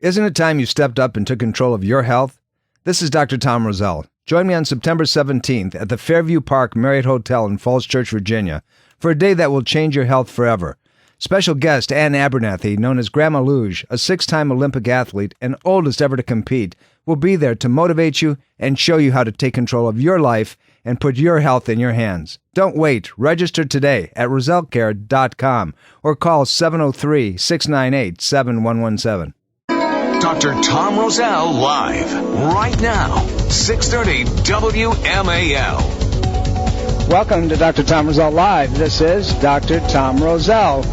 Isn't it time you stepped up and took control of your health? This is Dr. Tom Roselle. Join me on September 17th at the Fairview Park Marriott Hotel in Falls Church, Virginia, for a day that will change your health forever. Special guest Ann Abernathy, known as Grandma Luge, a 6-time Olympic athlete and oldest ever to compete, will be there to motivate you and show you how to take control of your life and put your health in your hands. Don't wait. Register today at rosellecare.com or call 703-698-7117. Dr. Tom Roselle live right now, 630 WMAL. Welcome to Dr. Tom Roselle Live. This is Dr. Tom Roselle.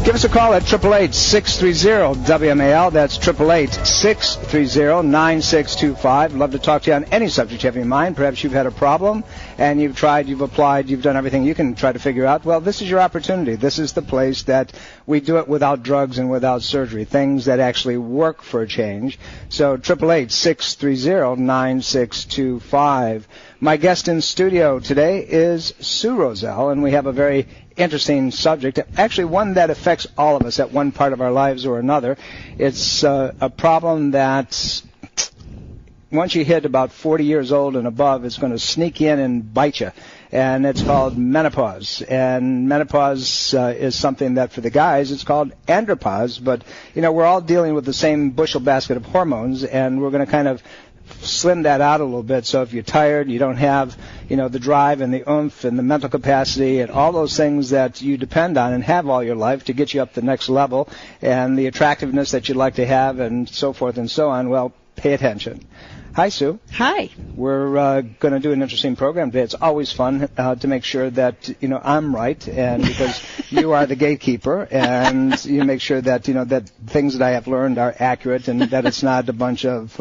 Give us a call at 888-630-WMAL. That's 888-630-9625. Love to talk to you on any subject you have in mind. Perhaps you've had a problem and you've tried, you've applied, you've done everything you can try to figure out. Well, this is your opportunity. This is the place that we do it without drugs and without surgery, things that actually work for a change. So 888-630-9625. My guest in studio today is Sue Roselle, and we have a very interesting subject, actually one that affects all of us at one part of our lives or another. It's a problem that once you hit about 40 years old and above, it's going to sneak in and bite you, and it's called menopause. And menopause is something that for the guys it's called andropause, but you know, we're all dealing with the same bushel basket of hormones, and we're going to kind of slim that out a little bit. So if you're tired, you don't have, you know, the drive and the oomph and the mental capacity and all those things that you depend on and have all your life to get you up the next level, and the attractiveness that you'd like to have and so forth and so on, well, pay attention. Hi, Sue. Hi. We're going to do an interesting program today. It's always fun to make sure that, you know, I'm right, and because you are the gatekeeper, and you make sure that, you know, that things that I have learned are accurate and that it's not a bunch of,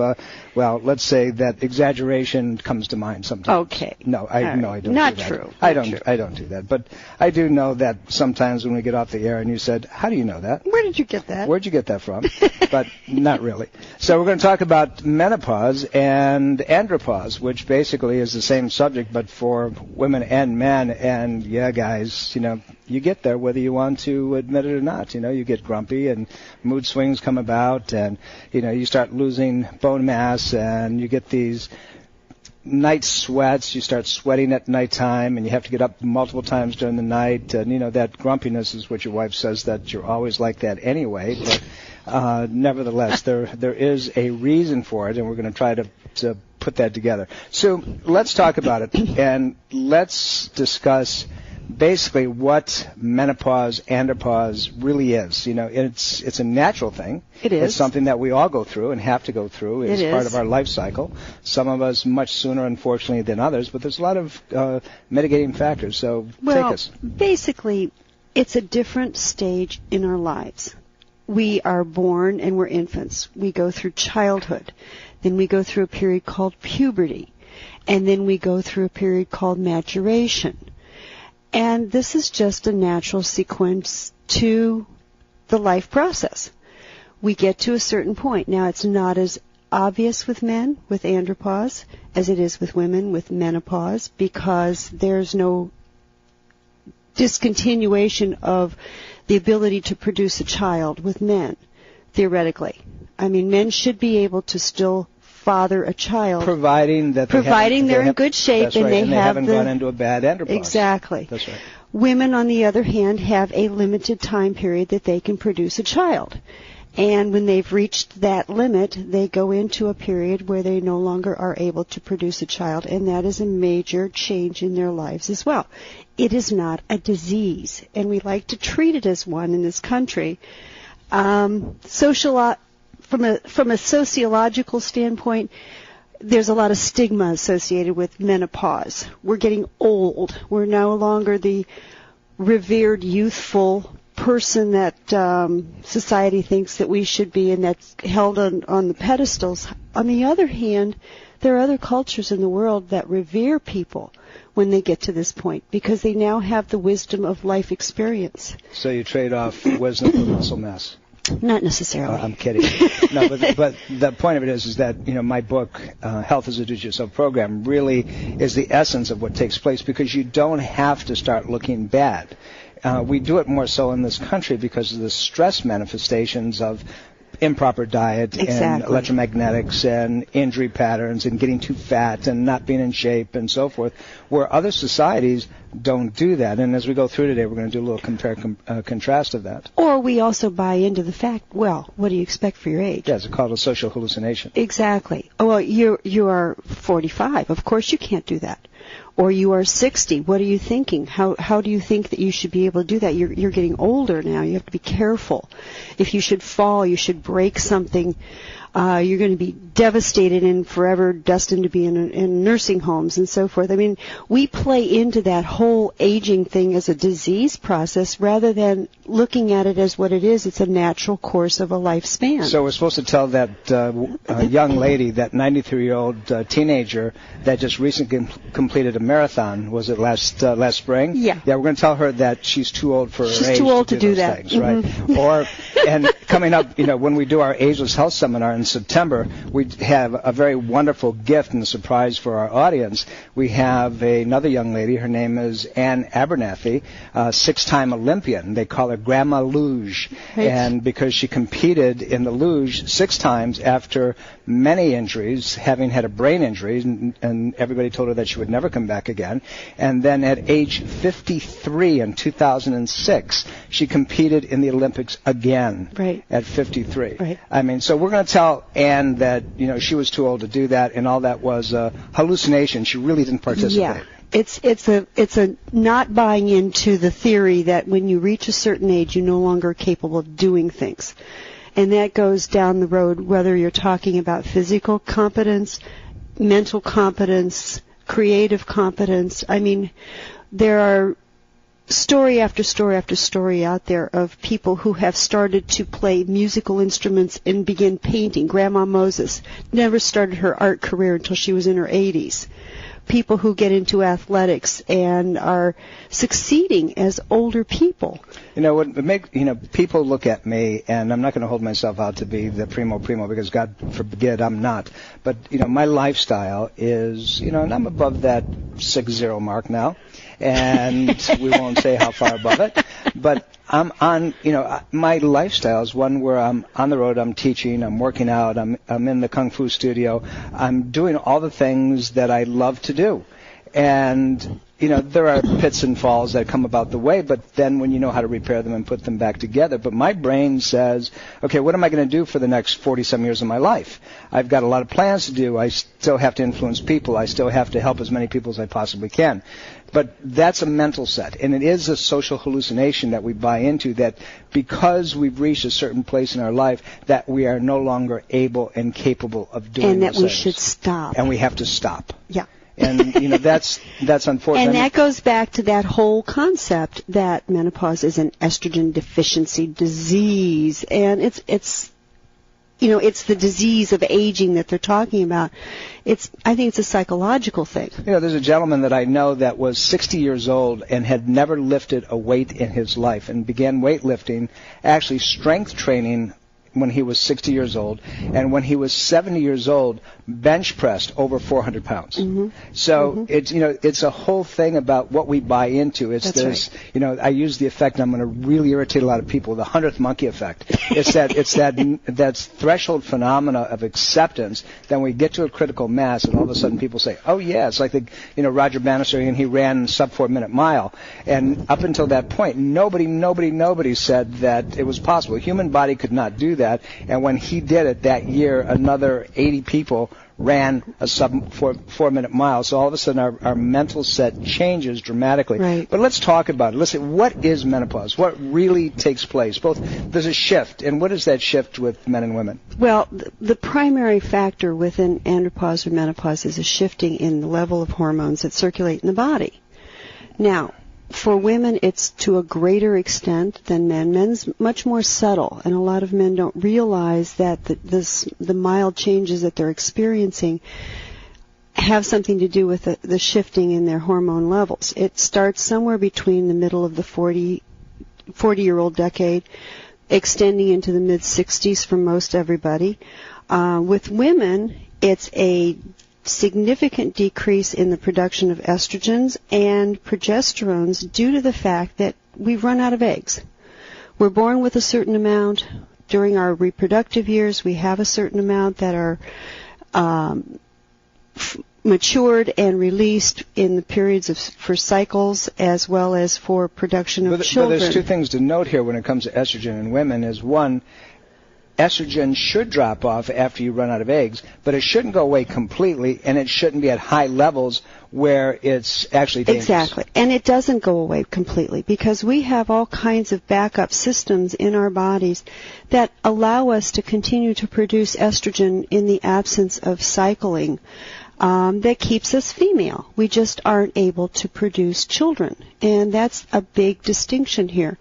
well, let's say that exaggeration comes to mind sometimes. Okay. No, I don't Not do that. true. I don't do that. But I do know that sometimes when we get off the air and you said, how do you know that? Where did you get that? Where'd you get that from? But not really. So we're going to talk about menopause and andropause, which basically is the same subject but for women and men. And yeah, guys, you know, you get there whether you want to admit it or not. You know, you get grumpy and mood swings come about, and you know, you start losing bone mass, and you get these night sweats. You start sweating at nighttime, and you have to get up multiple times during the night. And you know, that grumpiness is what your wife says that you're always like that anyway. But nevertheless, there is a reason for it, and we're going to try to put that together. So let's talk about it, and let's discuss basically what menopause, andropause really is. You know, it's a natural thing. It is. It's something that we all go through and have to go through. It's part of our life cycle. Some of us much sooner, unfortunately, than others, but there's a lot of mitigating factors. So take us. Basically, it's a different stage in our lives. We are born and we're infants. We go through childhood. Then we go through a period called puberty. And then we go through a period called maturation. And this is just a natural sequence to the life process. We get to a certain point. Now, it's not as obvious with men with andropause as it is with women with menopause, because there's no discontinuation of the ability to produce a child with men, theoretically. I mean, men should be able to still father a child, providing they're in good shape and they haven't gone into a bad andropause. Exactly. That's right. Women, on the other hand, have a limited time period that they can produce a child. And when they've reached that limit, they go into a period where they no longer are able to produce a child, and that is a major change in their lives as well. It is not a disease, and we like to treat it as one in this country. From a sociological standpoint, there's a lot of stigma associated with menopause. We're getting old. We're no longer the revered, youthful person that society thinks that we should be, and that's held on the pedestals. On the other hand, there are other cultures in the world that revere people when they get to this point, because they now have the wisdom of life experience. So you trade off wisdom for muscle mass. Not necessarily. I'm kidding. No, but the point of it is that, you know, my book, Health is a Do-It-Yourself Program, really is the essence of what takes place, because you don't have to start looking bad. We do it more so in this country because of the stress manifestations of improper diet and Exactly. electromagnetics and injury patterns and getting too fat and not being in shape and so forth, where other societies don't do that. And as we go through today, we're going to do a little contrast of that. Or we also buy into the fact, well, what do you expect for your age? Yeah, it's called a social hallucination. Exactly. Oh, well, you are 45. Of course you can't do that. Or you are 60. What are you thinking? How do you think that you should be able to do that? You're getting older now. You have to be careful. If you should fall, you should break something. You're going to be devastated and forever destined to be in nursing homes and so forth. I mean, we play into that whole aging thing as a disease process rather than looking at it as what it is. It's a natural course of a lifespan. So we're supposed to tell that young lady, that 93-year-old teenager that just recently completed a marathon, was it last spring? Yeah. Yeah, we're going to tell her that she's too old for her age. She's too old to do those that. things, right? And coming up, when we do our Ageless Health Seminar in September, we have a very wonderful gift and surprise for our audience. We have another young lady. Her name is Ann Abernathy, 6-time Olympian. They call her Grandma Luge. Right. And because she competed in the luge 6 times after many injuries, having had a brain injury, and everybody told her that she would never come back again. And then at age 53 in 2006, she competed in the Olympics again. Right. At 53. Right. I mean, so we're going to tell Anne that, she was too old to do that, and all that was a hallucination. She really didn't participate. Yeah. It's a not buying into the theory that when you reach a certain age, you're no longer capable of doing things. And that goes down the road whether you're talking about physical competence, mental competence, creative competence. I mean, there are story after story after story out there of people who have started to play musical instruments and begin painting. Grandma Moses never started her art career until she was in her 80s. People who get into athletics and are succeeding as older people. People look at me, and I'm not going to hold myself out to be the primo because God forbid I'm not. But, my lifestyle is, and I'm above that 6-0 mark now, and we won't say how far above it. But I'm on, my lifestyle is one where I'm on the road, I'm teaching, I'm working out, I'm in the Kung Fu studio, I'm doing all the things that I love to do. And, there are pits and falls that come about the way, but then when you know how to repair them and put them back together. But my brain says, okay, what am I going to do for the next 40-some years of my life? I've got a lot of plans to do. I still have to influence people. I still have to help as many people as I possibly can. But that's a mental set, and it is a social hallucination that we buy into, that because we've reached a certain place in our life that we are no longer able and capable of doing and that those we things. should stop. And we have to stop. Yeah. And, that's unfortunate. And that goes back to that whole concept that menopause is an estrogen deficiency disease. And it's the disease of aging that they're talking about. I think it's a psychological thing. There's a gentleman that I know that was 60 years old and had never lifted a weight in his life and began weightlifting, actually strength training, when he was 60 years old, and when he was 70 years old, bench pressed over 400 pounds. Mm-hmm. So it's a whole thing about what we buy into. It's That's right. I use the effect, I'm going to really irritate a lot of people, the 100th monkey effect. It's that threshold phenomena of acceptance. Then we get to a critical mass, and all of a sudden people say, oh yeah, it's like Roger Bannister, and he ran sub 4-minute mile. And up until that point, nobody said that it was possible. The human body could not do that. And when he did it that year, another 80 people ran a sub 4-minute mile. So all of a sudden our mental set changes dramatically. Right. But let's talk about it. Let's say, what is menopause? What really takes place? There's a shift, and what is that shift with men and women? Well, the primary factor within andropause or menopause is a shifting in the level of hormones that circulate in the body. Now, for women, it's to a greater extent than men. Men's much more subtle, and a lot of men don't realize that the mild changes that they're experiencing have something to do with the shifting in their hormone levels. It starts somewhere between the middle of the 40-year-old decade, extending into the mid-60s for most everybody. With women, it's a significant decrease in the production of estrogens and progesterones due to the fact that we've run out of eggs. We're born with a certain amount. during our reproductive years, we have a certain amount that are matured and released in the periods for cycles as well as for production of children. But there's two things to note here when it comes to estrogen in women is, one, estrogen should drop off after you run out of eggs, but it shouldn't go away completely, and it shouldn't be at high levels where it's actually dangerous. Exactly. And it doesn't go away completely because we have all kinds of backup systems in our bodies that allow us to continue to produce estrogen in the absence of cycling. That keeps us female. We just aren't able to produce children. And that's a big distinction here.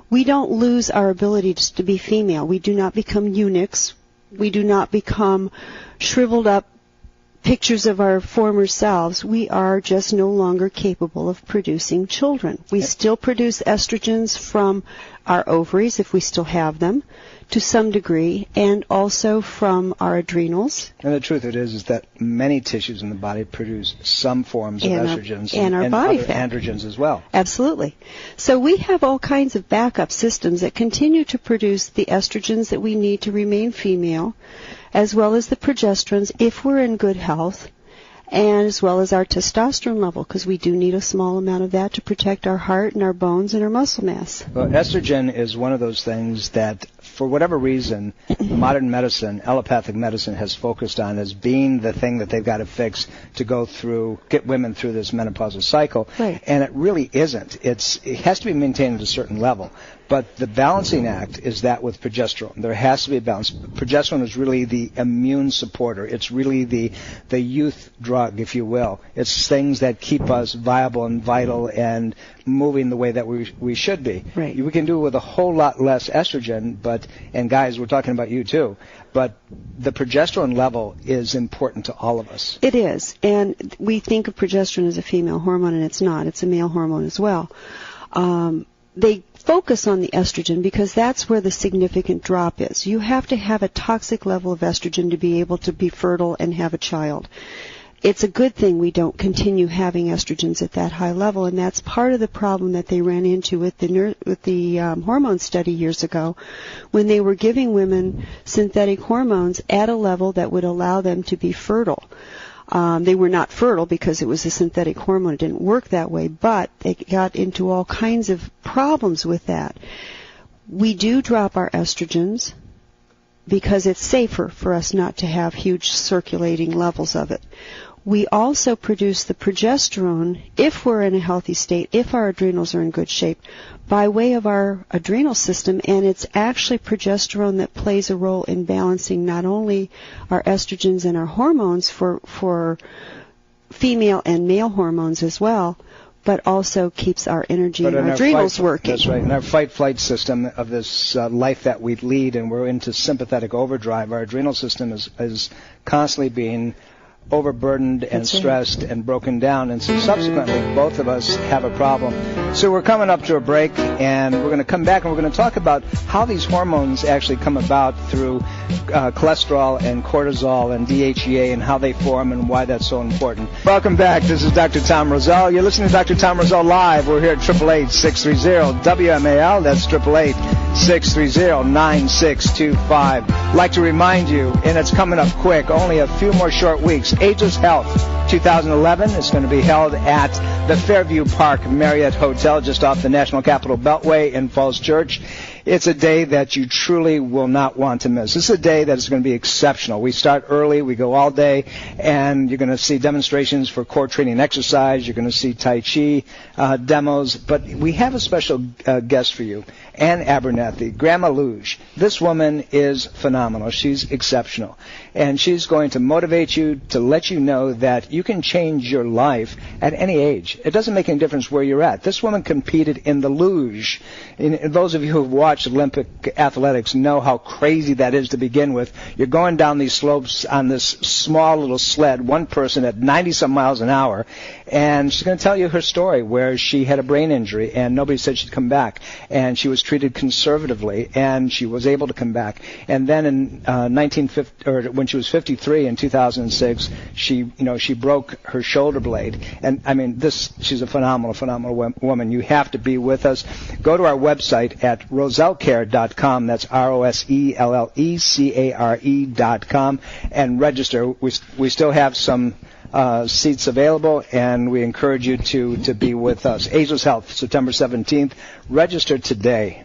We don't lose our ability to be female. We do not become eunuchs. We do not become shriveled up pictures of our former selves. We are just no longer capable of producing children. We still produce estrogens from our ovaries, if we still have them, to some degree, and also from our adrenals. And the truth of it is that many tissues in the body produce some forms of estrogens and our body other fat. androgens as well. Absolutely. So we have all kinds of backup systems that continue to produce the estrogens that we need to remain female, as well as the progesterones if we're in good health, and as well as our testosterone level, because we do need a small amount of that to protect our heart and our bones and our muscle mass. Well, estrogen is one of those things that, for whatever reason, modern medicine, allopathic medicine, has focused on as being the thing that they've got to fix to get women through this menopausal cycle. Right. And it really isn't. It has to be maintained at a certain level. But the balancing act is that with progesterone. There has to be a balance. Progesterone is really the immune supporter. It's really the youth drug, if you will. It's things that keep us viable and vital and moving the way that we should be. Right. We can do it with a whole lot less estrogen, and guys, we're talking about you too, but the progesterone level is important to all of us. It is, and we think of progesterone as a female hormone, and it's not. It's a male hormone as well. They focus on the estrogen because that's where the significant drop is. You have to have a toxic level of estrogen to be able to be fertile and have a child. It's a good thing we don't continue having estrogens at that high level, and that's part of the problem that they ran into with the hormone study years ago, when they were giving women synthetic hormones at a level that would allow them to be fertile. They were not fertile because it was a synthetic hormone. It didn't work that way, but they got into all kinds of problems with that. We do drop our estrogens because it's safer for us not to have huge circulating levels of it. We also produce the progesterone if we're in a healthy state, if our adrenals are in good shape, by way of our adrenal system, and it's actually progesterone that plays a role in balancing not only our estrogens and our hormones for female and male hormones as well, but also keeps our energy and our adrenals working. That's right. In our fight-flight system of this life that we lead, and we're into sympathetic overdrive, our adrenal system is constantly being overburdened and stressed and broken down, and so subsequently both of us have a problem. So we're coming up to a break, and we're going to come back and we're going to talk about how these hormones actually come about through cholesterol and cortisol and DHEA and how they form and why that's so important. Welcome back. This is Dr. Tom Roselle. You're listening to Dr. Tom Roselle Live. We're here at 888-630-WMAL. That's 888-630-9625. I'd like to remind you, and it's coming up quick, only a few more short weeks, Ageless Health 2011 is going to be held at the Fairview Park Marriott Hotel just off the National Capital Beltway in Falls Church. It's a day that you truly will not want to miss. This is a day that is going to be exceptional. We start early, we go all day, and you're going to see demonstrations for core training exercise. You're going to see Tai Chi demos. But we have a special guest for you, Ann Abernathy, Grandma Luge. This woman is phenomenal. She's exceptional. And she's going to motivate you to let you know that you can change your life at any age. It doesn't make any difference where you're at. This woman competed in the luge. And those of you who have watched Olympic athletics know how crazy that is to begin with. You're going down these slopes on this small little sled, one person at 90-some miles an hour, and she's going to tell you her story where she had a brain injury and nobody said she'd come back, and she was treated conservatively and she was able to come back. And then in when she was 53 in 2006, she broke her shoulder blade. And I mean, she's a phenomenal woman. You have to be with us. Go to our website at Roselle RoselleCare.com. That's RoselleCare.com, and register. We still have some seats available, and we encourage you to be with us. Ageless Health, September 17th. Register today.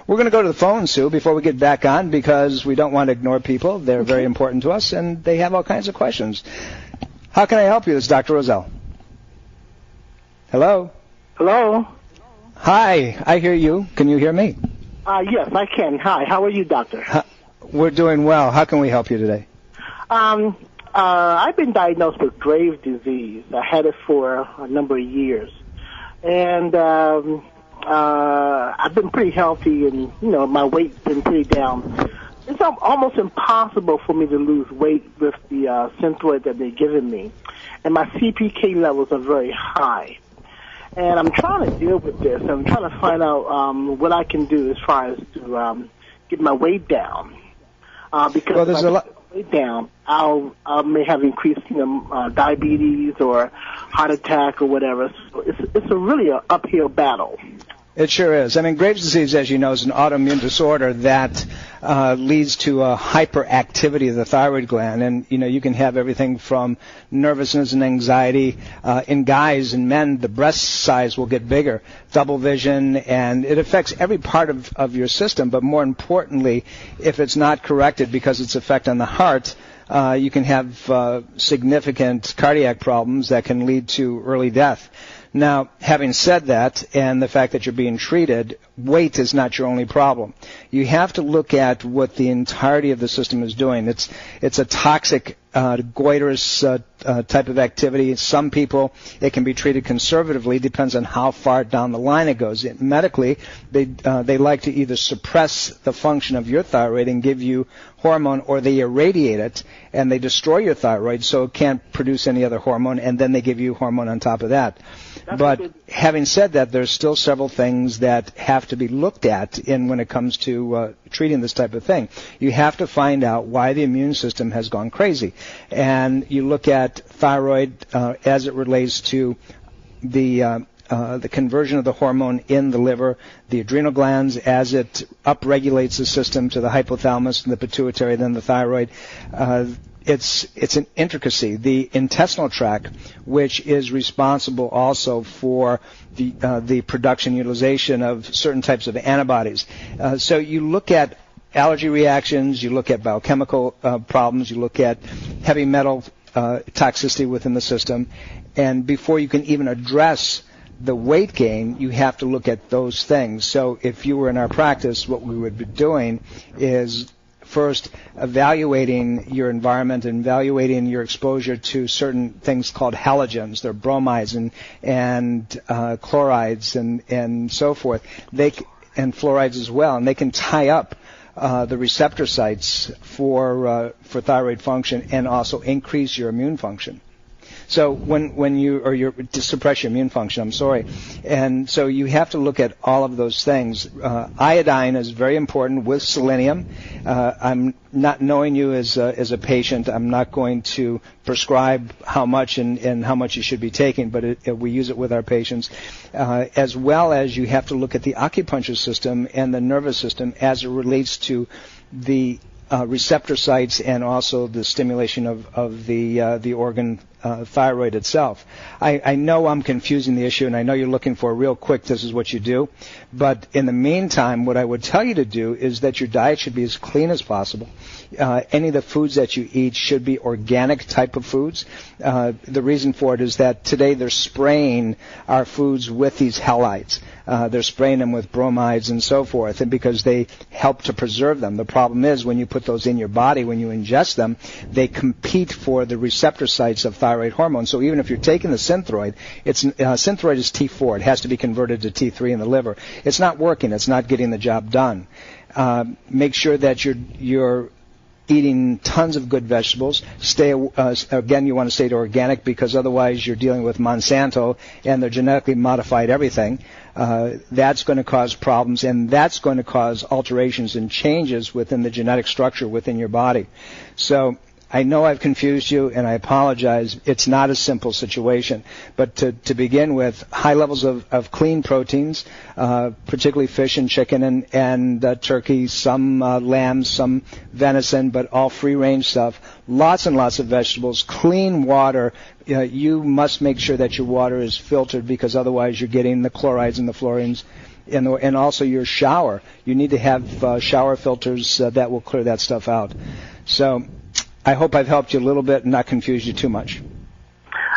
We're going to go to the phone, Sue, before we get back on, because we don't want to ignore people. They're very important to us, and they have all kinds of questions. How can I help you? This is Dr. Roselle. Hello? Hello? Hi, I hear you. Can you hear me? Yes, I can. Hi, how are you, doctor? We're doing well. How can we help you today? I've been diagnosed with Graves' disease. I had it for a number of years. And I've been pretty healthy, and, my weight's been pretty down. It's almost impossible for me to lose weight with the Synthroid that they're giving me. And my CPK levels are very high. And I'm trying to deal with this. I'm trying to find out what I can do as far as to get my weight down. Because if I get my weight down, I may have increased, diabetes or heart attack or whatever. So it's really an uphill battle. It sure is. I mean, Graves' disease, as you know, is an autoimmune disorder that leads to a hyperactivity of the thyroid gland. And, you can have everything from nervousness and anxiety. In guys and men, the breast size will get bigger, double vision, and it affects every part of your system. But more importantly, if it's not corrected because its effect on the heart, you can have significant cardiac problems that can lead to early death. Now, having said that, and the fact that you're being treated, weight is not your only problem. You have to look at what the entirety of the system is doing. It's a toxic, goitrous type of activity. Some people, it can be treated conservatively. Depends on how far down the line it goes. Medically, they like to either suppress the function of your thyroid and give you hormone, or they irradiate it and they destroy your thyroid so it can't produce any other hormone, and then they give you hormone on top of that. But having said that, there's still several things that have to be looked at when it comes to treating this type of thing. You have to find out why the immune system has gone crazy. And you look at thyroid as it relates to the conversion of the hormone in the liver, the adrenal glands as it upregulates the system to the hypothalamus and the pituitary, then the thyroid. It's an intricacy. The intestinal tract, which is responsible also for the production, utilization of certain types of antibodies. So you look at allergy reactions, you look at biochemical problems, you look at heavy metal toxicity within the system, and before you can even address the weight gain, you have to look at those things. So if you were in our practice, what we would be doing is first evaluating your environment and evaluating your exposure to certain things called halogens. They're bromides and chlorides and so forth. And fluorides as well, and they can tie up the receptor sites for thyroid function and also increase your immune function. So when you suppress your immune function, I'm sorry. And so you have to look at all of those things. Iodine is very important with selenium. I'm not knowing you as a patient. I'm not going to prescribe how much and how much you should be taking, but we use it with our patients. As well as you have to look at the acupuncture system and the nervous system as it relates to the receptor sites and also the stimulation of the organ thyroid itself. I know I'm confusing the issue, and I know you're looking for a real quick, this is what you do. But in the meantime, what I would tell you to do is that your diet should be as clean as possible. Any of the foods that you eat should be organic type of foods. The reason for it is that today they're spraying our foods with these halides. They're spraying them with bromides and so forth, and because they help to preserve them. The problem is when you put those in your body, when you ingest them, they compete for the receptor sites of thyroid hormone. So even if you're taking the Synthroid, Synthroid is T4. It has to be converted to T3 in the liver. It's not working. It's not getting the job done. Make sure that you're eating tons of good vegetables. Again, you want to stay to organic because otherwise you're dealing with Monsanto and their genetically modified everything. That's going to cause problems, and that's going to cause alterations and changes within the genetic structure within your body. So I know I've confused you, and I apologize. It's not a simple situation. But to begin with, high levels of clean proteins, particularly fish and chicken and turkey, some lamb, some venison, but all free-range stuff. Lots and lots of vegetables, clean water. You must make sure that your water is filtered, because otherwise you're getting the chlorides and the fluorines. And also your shower. You need to have shower filters that will clear that stuff out. So I hope I've helped you a little bit and not confused you too much.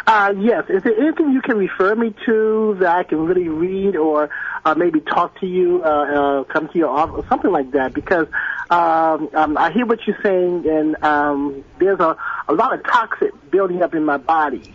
Yes. Is there anything you can refer me to that I can really read, or maybe talk to you, come to your office, or something like that? Because I hear what you're saying, and there's a lot of toxic building up in my body.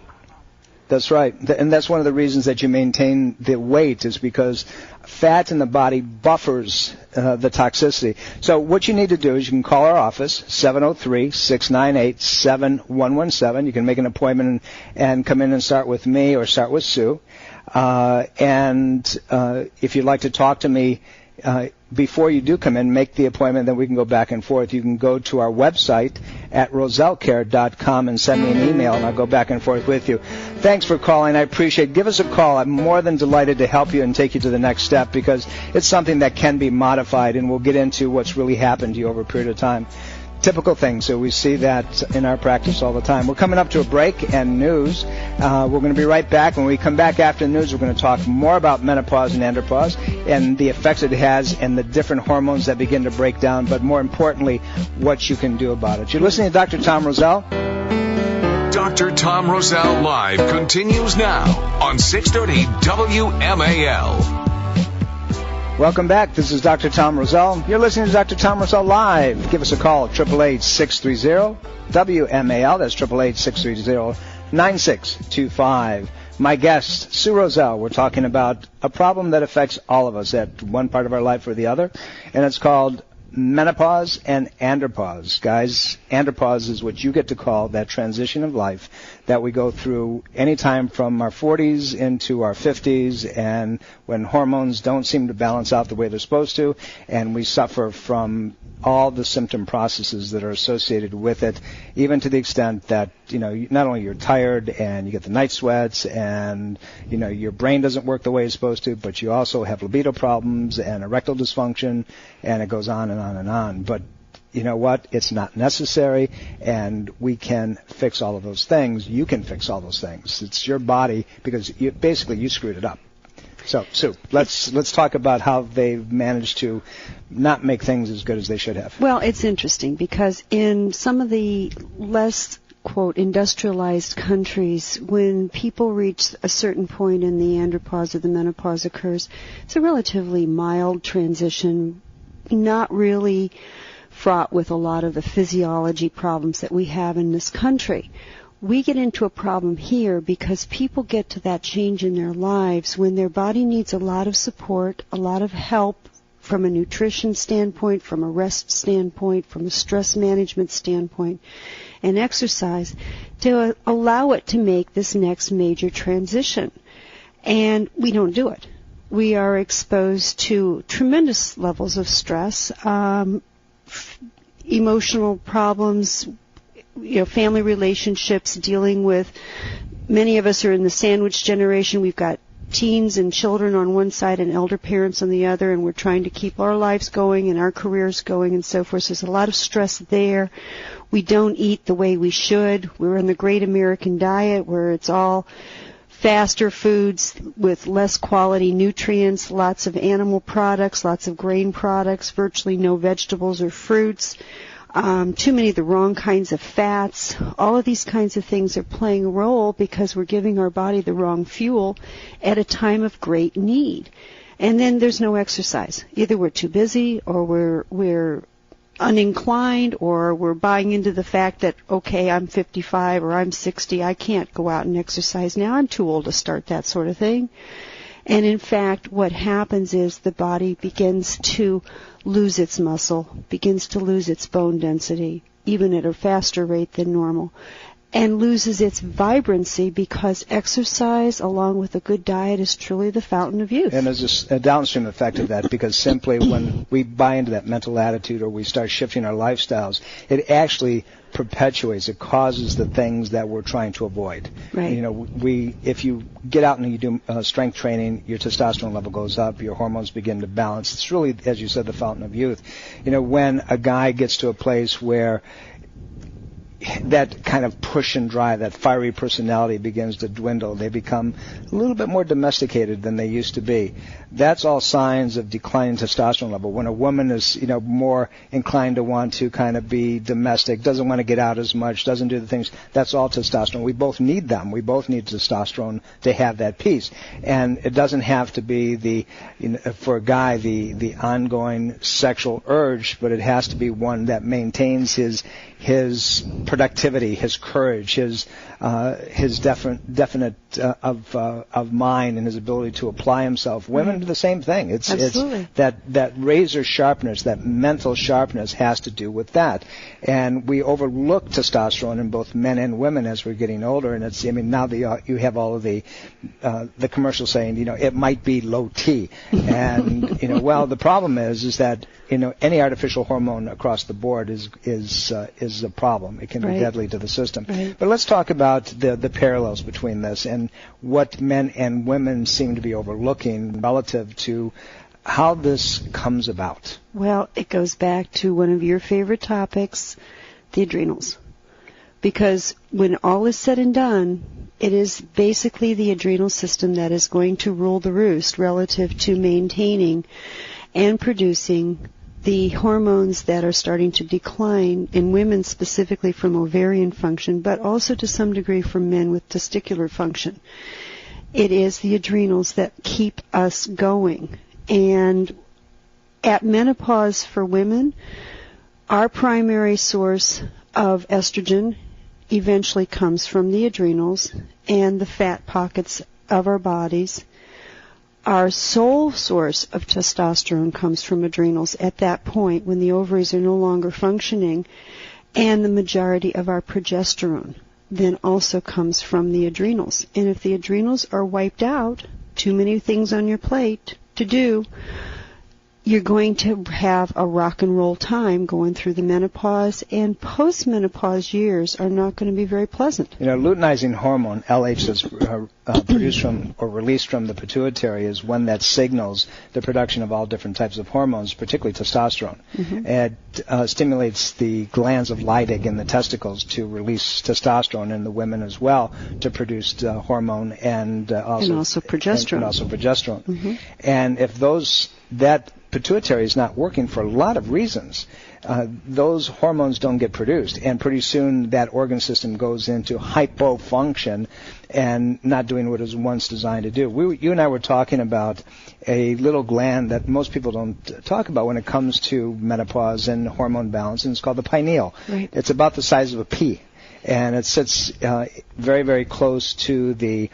That's right. And that's one of the reasons that you maintain the weight, is because fat in the body buffers the toxicity. So what you need to do is you can call our office, 703-698-7117. You can make an appointment and come in and start with me or start with Sue. And if you'd like to talk to me before you do come in, make the appointment, then we can go back and forth. You can go to our website at rosellecare.com and send me an email, and I'll go back and forth with you. Thanks for calling. I appreciate it. Give us a call. I'm more than delighted to help you and take you to the next step, because it's something that can be modified, and we'll get into what's really happened to you over a period of time. Typical things, so we see that in our practice all the time. We're coming up to a break and news. We're going to be right back. When we come back after the news, we're going to talk more about menopause and andropause and the effects it has and the different hormones that begin to break down, but more importantly, what you can do about it. You're listening to Dr. Tom Roselle. Dr. Tom Roselle Live continues now on 630 WMAL. Welcome back. This is Dr. Tom Roselle. You're listening to Dr. Tom Roselle Live. Give us a call at 888-630-WMAL. That's 888-630-9625. My guest, Sue Roselle. We're talking about a problem that affects all of us at one part of our life or the other, and it's called menopause and andropause. Guys, andropause is what you get to call that transition of life that we go through anytime from our 40s into our 50s, and when hormones don't seem to balance out the way they're supposed to, and we suffer from all the symptom processes that are associated with it, even to the extent that, not only you're tired and you get the night sweats and, your brain doesn't work the way it's supposed to, but you also have libido problems and erectile dysfunction, and it goes on and on and on. But you know what? It's not necessary, and we can fix all of those things. You can fix all those things. It's your body, because you screwed it up. So, Sue, let's talk about how they've managed to not make things as good as they should have. Well, it's interesting, because in some of the less, quote, industrialized countries, when people reach a certain point in the andropause or the menopause occurs, it's a relatively mild transition, not really fraught with a lot of the physiology problems that we have in this country. We get into a problem here because people get to that change in their lives when their body needs a lot of support, a lot of help from a nutrition standpoint, from a rest standpoint, from a stress management standpoint, and exercise to allow it to make this next major transition. And we don't do it. We are exposed to tremendous levels of stress, emotional problems, family relationships, dealing with, many of us are in the sandwich generation. We've got teens and children on one side and elder parents on the other, and we're trying to keep our lives going and our careers going and so forth. So there's a lot of stress there. We don't eat the way we should. We're in the great American diet where it's all faster foods with less quality nutrients, lots of animal products, lots of grain products, virtually no vegetables or fruits. Too many of the wrong kinds of fats. All of these kinds of things are playing a role because we're giving our body the wrong fuel at a time of great need. And then there's no exercise. Either we're too busy, or we're uninclined, or we're buying into the fact that, okay, I'm 55 or I'm 60, I can't go out and exercise now. I'm too old to start that sort of thing. And in fact, what happens is the body begins to lose its muscle, begins to lose its bone density, even at a faster rate than normal. and loses its vibrancy because exercise, along with a good diet, is truly the fountain of youth. And there's a downstream effect of that, because simply when we buy into that mental attitude or we start shifting our lifestyles, it actually perpetuates, it causes the things that we're trying to avoid. Right. You know, if you get out and you do strength training, your testosterone level goes up, your hormones begin to balance. It's really, as you said, the fountain of youth. You know, when a guy gets to a place where that kind of push and drive, that fiery personality begins to dwindle, they become a little bit more domesticated than they used to be. That's all signs of declining testosterone level. When a woman is, you know, more inclined to want to kind of be domestic, doesn't want to get out as much, doesn't do the things, that's all testosterone. We both need them. We both need testosterone to have that peace. And it doesn't have to be the, you know, for a guy, the ongoing sexual urge, but it has to be one that maintains his productivity, his courage, his definite of mind, and his ability to apply himself. Women do the same thing. It's that razor sharpness, that mental sharpness, has to do with that. And we overlook testosterone in both men and women as we're getting older. And it's, I mean, now you have all of the commercials saying, you know, it might be low T, and you know, well, the problem is that, you know, any artificial hormone across the board is a problem. It can be deadly to the system. Right. But let's talk about the parallels between this and what men and women seem to be overlooking relative to how this comes about. Well, it goes back to one of your favorite topics, the adrenals. Because when all is said and done, it is basically the adrenal system that is going to rule the roost relative to maintaining and producing the hormones that are starting to decline in women, specifically from ovarian function, but also to some degree from men with testicular function. It is the adrenals that keep us going. And at menopause for women, our primary source of estrogen eventually comes from the adrenals and the fat pockets of our bodies. Our sole source of testosterone comes from adrenals at that point when the ovaries are no longer functioning, and the majority of our progesterone then also comes from the adrenals. And if the adrenals are wiped out, too many things on your plate to do, you're going to have a rock and roll time going through the menopause, and post-menopause years are not going to be very pleasant. You know, luteinizing hormone, LH, that's produced from or released from the pituitary, is one that signals the production of all different types of hormones, particularly testosterone. Mm-hmm. It stimulates the glands of Leydig in the testicles to release testosterone in the women as well, to produce hormone and also progesterone. And also progesterone. Mm-hmm. And if that pituitary is not working for a lot of reasons, those hormones don't get produced, and pretty soon that organ system goes into hypofunction and not doing what it was once designed to do. You and I were talking about a little gland that most people don't talk about when it comes to menopause and hormone balance, and it's called the pineal. Right. It's about the size of a pea, and it sits very, very close to the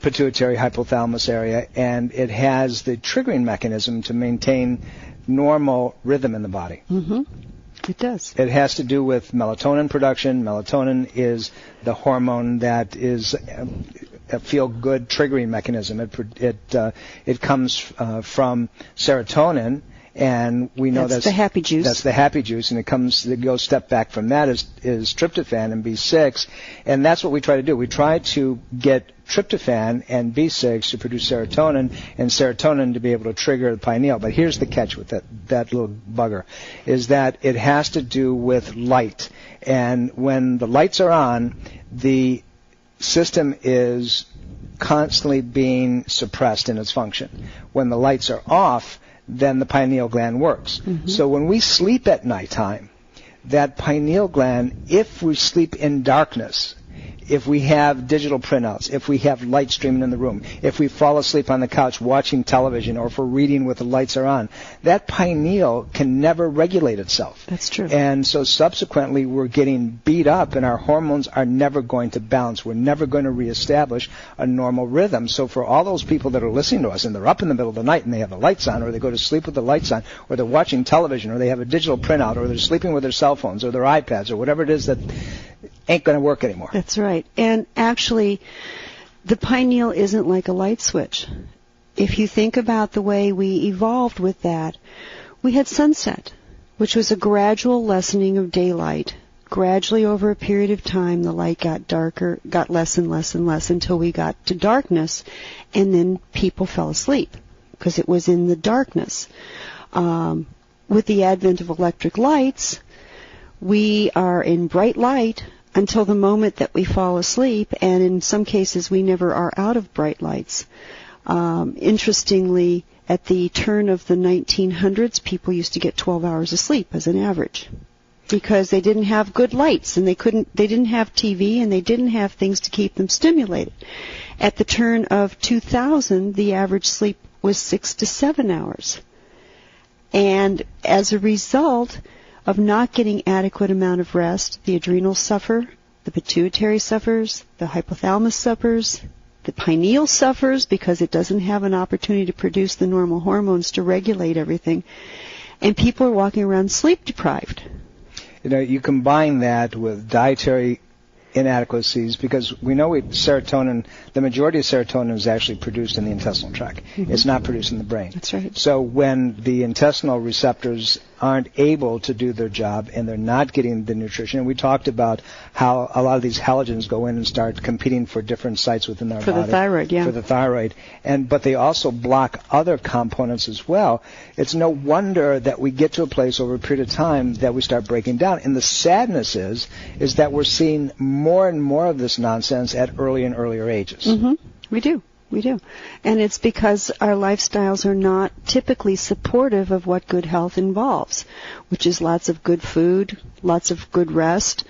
pituitary hypothalamus area, and it has the triggering mechanism to maintain normal rhythm in the body. Mm-hmm. It does. It has to do with melatonin production. Melatonin is the hormone that is a feel-good triggering mechanism. It comes from serotonin. And we know that's the happy juice. That's the happy juice, and it goes step back from that is tryptophan and B6, and that's what we try to do. We try to get tryptophan and B6 to produce serotonin, and serotonin to be able to trigger the pineal. But here's the catch with that little bugger, is that it has to do with light. And when the lights are on, the system is constantly being suppressed in its function. When the lights are off, then the pineal gland works. Mm-hmm. So when we sleep at nighttime, that pineal gland, if we sleep in darkness, if we have digital printouts, if we have light streaming in the room, if we fall asleep on the couch watching television, or if we're reading with the lights are on, that pineal can never regulate itself. That's true. And so subsequently we're getting beat up, and our hormones are never going to balance. We're never going to reestablish a normal rhythm. So for all those people that are listening to us, and they're up in the middle of the night and they have the lights on, or they go to sleep with the lights on, or they're watching television, or they have a digital printout, or they're sleeping with their cell phones or their iPads or whatever it is, that ain't going to work anymore. That's right. And actually, the pineal isn't like a light switch. If you think about the way we evolved with that, we had sunset, which was a gradual lessening of daylight. Gradually over a period of time, the light got darker, got less and less and less until we got to darkness, and then people fell asleep because it was in the darkness. With the advent of electric lights, we are in bright light until the moment that we fall asleep, and in some cases we never are out of bright lights. Interestingly, at the turn of the 1900s, people used to get 12 hours of sleep as an average because they didn't have good lights and they didn't have TV and they didn't have things to keep them stimulated. At the turn of 2000, the average sleep was 6 to 7 hours. And as a result of not getting adequate amount of rest, the adrenals suffer, the pituitary suffers, the hypothalamus suffers, the pineal suffers because it doesn't have an opportunity to produce the normal hormones to regulate everything, and people are walking around sleep deprived. You combine that with dietary inadequacies because we know serotonin, the majority of serotonin is actually produced in the intestinal tract. Mm-hmm. It's not produced in the brain. That's right. So when the intestinal receptors aren't able to do their job and they're not getting the nutrition, and we talked about how a lot of these halogens go in and start competing for different sites within our body. For the thyroid, yeah. For the thyroid. But they also block other components as well. It's no wonder that we get to a place over a period of time that we start breaking down. And the sadness is that we're seeing more and more of this nonsense at early and earlier ages. Mm-hmm. We do. And it's because our lifestyles are not typically supportive of what good health involves, which is lots of good food, lots of good rest,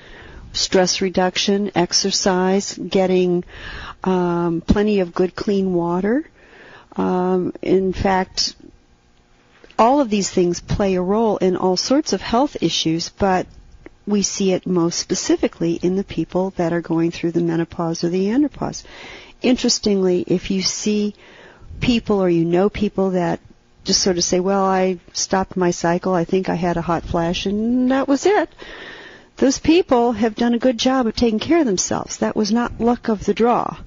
stress reduction, exercise, getting plenty of good clean water. In fact, all of these things play a role in all sorts of health issues, but we see it most specifically in the people that are going through the menopause or the andropause. Interestingly, if you see people or you know people that just sort of say, well, I stopped my cycle, I think I had a hot flash, and that was it. Those people have done a good job of taking care of themselves. That was not luck of the draw.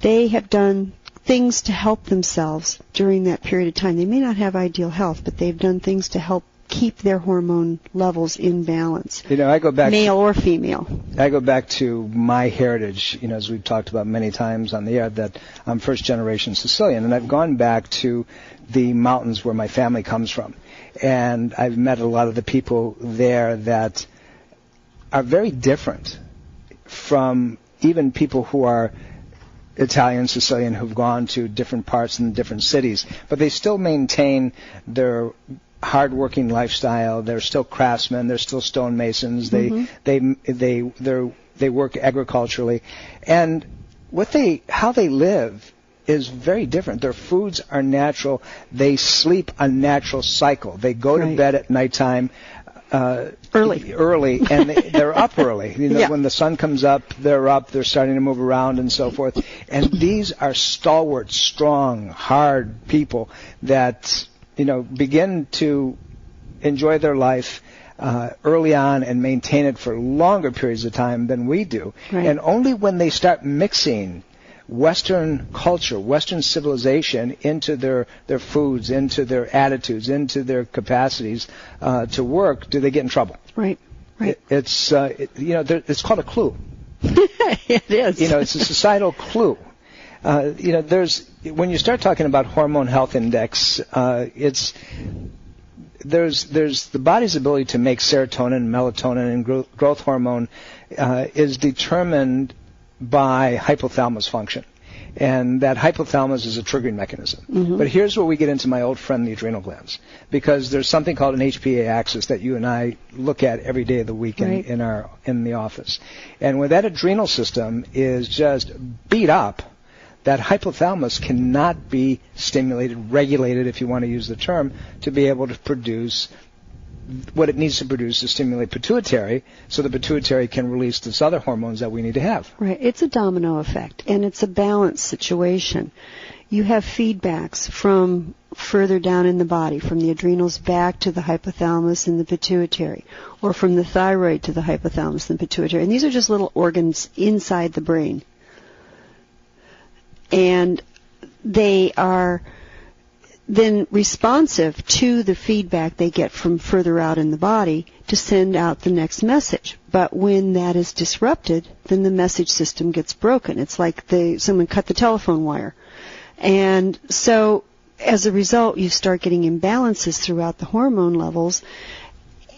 They have done things to help themselves during that period of time. They may not have ideal health, but they've done things to help keep their hormone levels in balance. I go back male or female. I go back to my heritage, as we've talked about many times on the air, that I'm first generation Sicilian, and I've gone back to the mountains where my family comes from. And I've met a lot of the people there that are very different from even people who are Italian, Sicilian, who've gone to different parts in different cities, but they still maintain their hard-working lifestyle. They're still craftsmen. They're still stonemasons. Mm-hmm. They work agriculturally, and how they live is very different. Their foods are natural. They sleep a natural cycle. They go to bed at nighttime early, and they're up early. When the sun comes up, they're up. They're starting to move around and so forth. And these are stalwart, strong, hard people that begin to enjoy their life early on and maintain it for longer periods of time than we do. Right. And only when they start mixing Western culture, Western civilization into their foods, into their attitudes, into their capacities to work, do they get in trouble. Right. It's called a clue. It is. It's a societal clue. When you start talking about hormone health index, there's the body's ability to make serotonin, melatonin, and growth hormone is determined by hypothalamus function. And that hypothalamus is a triggering mechanism. Mm-hmm. But here's where we get into my old friend, the adrenal glands, because there's something called an HPA axis that you and I look at every day of the week in the office. And when that adrenal system is just beat up, that hypothalamus cannot be stimulated, regulated, if you want to use the term, to be able to produce what it needs to produce to stimulate pituitary, so the pituitary can release these other hormones that we need to have. Right. It's a domino effect, and it's a balance situation. You have feedbacks from further down in the body, from the adrenals back to the hypothalamus and the pituitary, or from the thyroid to the hypothalamus and the pituitary. And these are just little organs inside the brain. And they are then responsive to the feedback they get from further out in the body to send out the next message. But when that is disrupted, then the message system gets broken. It's like someone cut the telephone wire. And so as a result, you start getting imbalances throughout the hormone levels,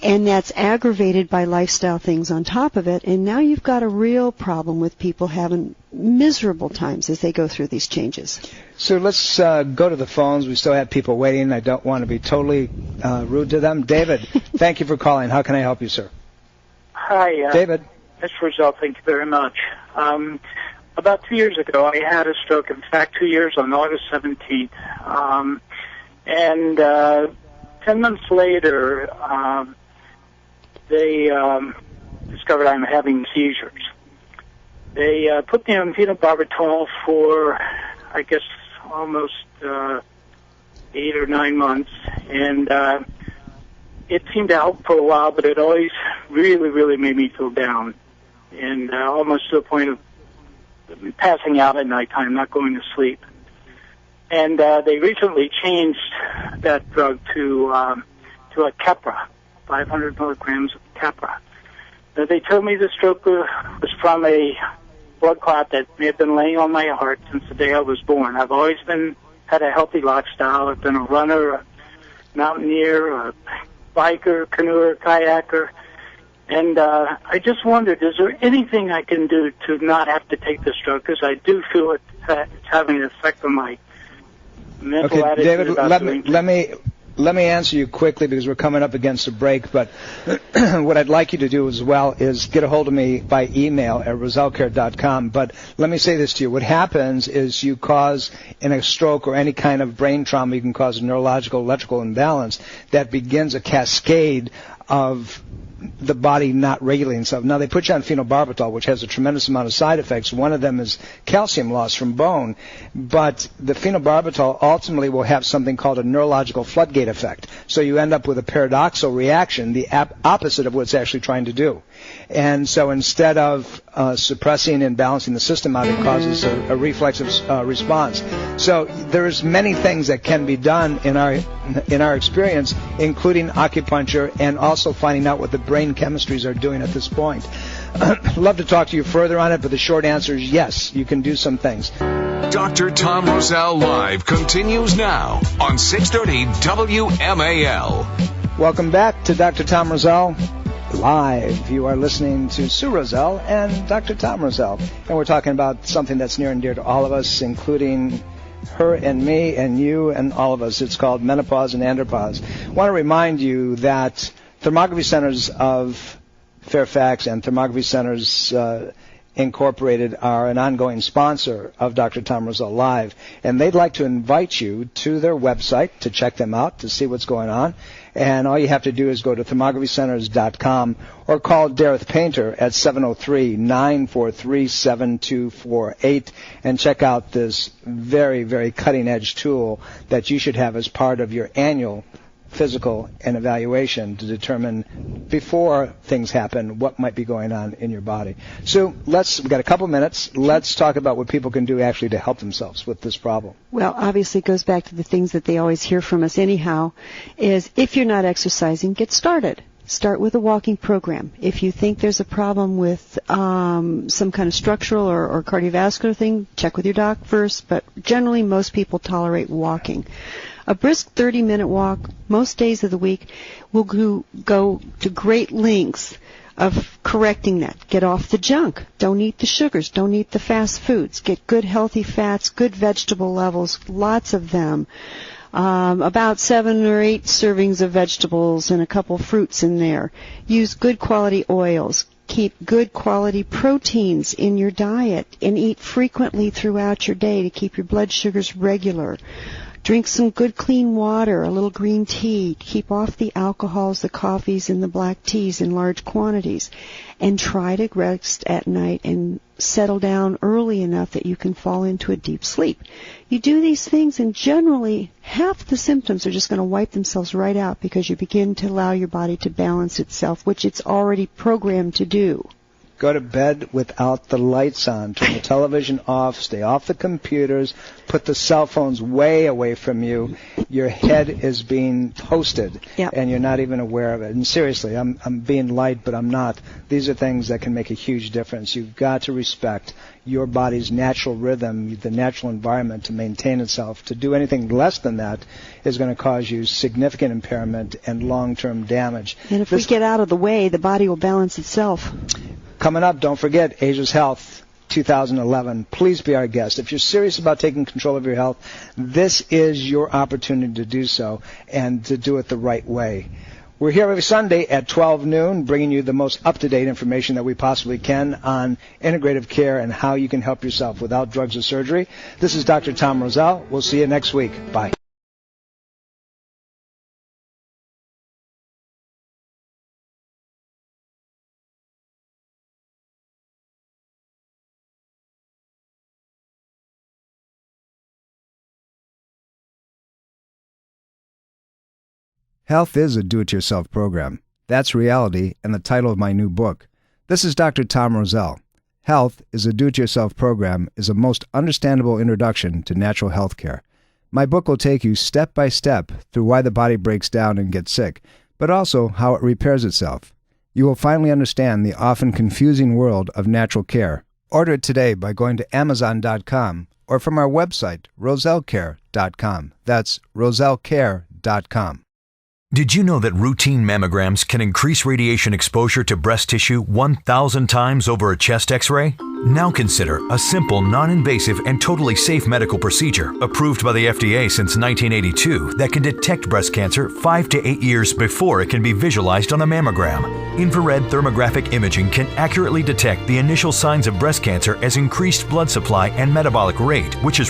and that's aggravated by lifestyle things on top of it. And now you've got a real problem with people having miserable times as they go through these changes. So let's go to the phones. We still have people waiting. I don't want to be totally rude to them. David, thank you for calling. How can I help you, sir? Hi. David. Ms. Roselle, thank you very much. About 2 years ago, I had a stroke. In fact, 2 years on August 17th. And 10 months later, they discovered I'm having seizures. They put me on phenobarbital for, I guess, almost 8 or 9 months, and it seemed to help for a while, but it always really, really made me feel down, and almost to the point of passing out at nighttime, not going to sleep. And they recently changed that drug to a Keppra, 500 milligrams of Keppra. Now, they told me the stroke was from a blood clot that may have been laying on my heart since the day I was born. I've always had a healthy lifestyle. I've been a runner, a mountaineer, a biker, canoeer, kayaker. And I just wondered, is there anything I can do to not have to take this drug? Because I do feel it's having an effect on my mental attitude. David, about doing let me answer you quickly because we're coming up against a break. But what I'd like you to do as well is get a hold of me by email at rosellecare.com. But let me say this to you. What happens is you cause, in a stroke or any kind of brain trauma, you can cause a neurological, electrical imbalance that begins a cascade of the body not regulating itself. Now, they put you on phenobarbital, which has a tremendous amount of side effects. One of them is calcium loss from bone. But the phenobarbital ultimately will have something called a neurological floodgate effect. So you end up with a paradoxical reaction, the opposite of what it's actually trying to do. And so instead of suppressing and balancing the system out, it causes a reflexive response. So there's many things that can be done in our experience, including acupuncture and also finding out what the brain chemistries are doing at this point. Love to talk to you further on it, but the short answer is yes, you can do some things. Dr. Tom Roselle Live continues now on 630 WMAL. Welcome back to Dr. Tom Roselle Live. You are listening to Sue Roselle and Dr. Tom Roselle, and we're talking about something that's near and dear to all of us, including her and me and you and all of us. It's called Menopause and Andropause. I want to remind you that Thermography Centers of Fairfax and Thermography Centers Incorporated are an ongoing sponsor of Dr. Tom Roselle Live, and they'd like to invite you to their website to check them out, to see what's going on. And all you have to do is go to thermographycenters.com or call Dareth Painter at 703-943-7248 and check out this very, very cutting-edge tool that you should have as part of your annual physical and evaluation to determine before things happen what might be going on in your body. So we've got a couple minutes. Let's talk about what people can do actually to help themselves with this problem. Well, obviously it goes back to the things that they always hear from us anyhow, is if you're not exercising, get started. Start with a walking program. If you think there's a problem with some kind of structural or cardiovascular thing, check with your doc first, but generally most people tolerate walking. A brisk 30-minute walk most days of the week will go to great lengths of correcting that. Get off the junk. Don't eat the sugars. Don't eat the fast foods. Get good healthy fats, good vegetable levels, lots of them. About 7 or 8 servings of vegetables and a couple fruits in there. Use good quality oils. Keep good quality proteins in your diet and eat frequently throughout your day to keep your blood sugars regular. Drink some good clean water, a little green tea. Keep off the alcohols, the coffees, and the black teas in large quantities. And try to rest at night and settle down early enough that you can fall into a deep sleep. You do these things and generally half the symptoms are just going to wipe themselves right out because you begin to allow your body to balance itself, which it's already programmed to do. Go to bed without the lights on. Turn the television off. Stay off the computers. Put the cell phones way away from you. Your head is being toasted, Yep. and you're not even aware of it. And seriously, I'm being light, but I'm not. These are things that can make a huge difference. You've got to respect your body's natural rhythm, the natural environment to maintain itself. To do anything less than that is going to cause you significant impairment and long-term damage. And if we get out of the way, the body will balance itself. Coming up, don't forget, Ageless Health 2011. Please be our guest. If you're serious about taking control of your health, this is your opportunity to do so and to do it the right way. We're here every Sunday at 12 noon, bringing you the most up-to-date information that we possibly can on integrative care and how you can help yourself without drugs or surgery. This is Dr. Tom Roselle. We'll see you next week. Bye. Health is a do-it-yourself program. That's reality and the title of my new book. This is Dr. Tom Roselle. Health is a do-it-yourself program is a most understandable introduction to natural health care. My book will take you step by step through why the body breaks down and gets sick, but also how it repairs itself. You will finally understand the often confusing world of natural care. Order it today by going to Amazon.com or from our website, rosellecare.com. That's rosellecare.com. Did you know that routine mammograms can increase radiation exposure to breast tissue 1,000 times over a chest X-ray? Now consider a simple, non-invasive, and totally safe medical procedure approved by the FDA since 1982 that can detect breast cancer 5 to 8 years before it can be visualized on a mammogram. Infrared thermographic imaging can accurately detect the initial signs of breast cancer as increased blood supply and metabolic rate, which is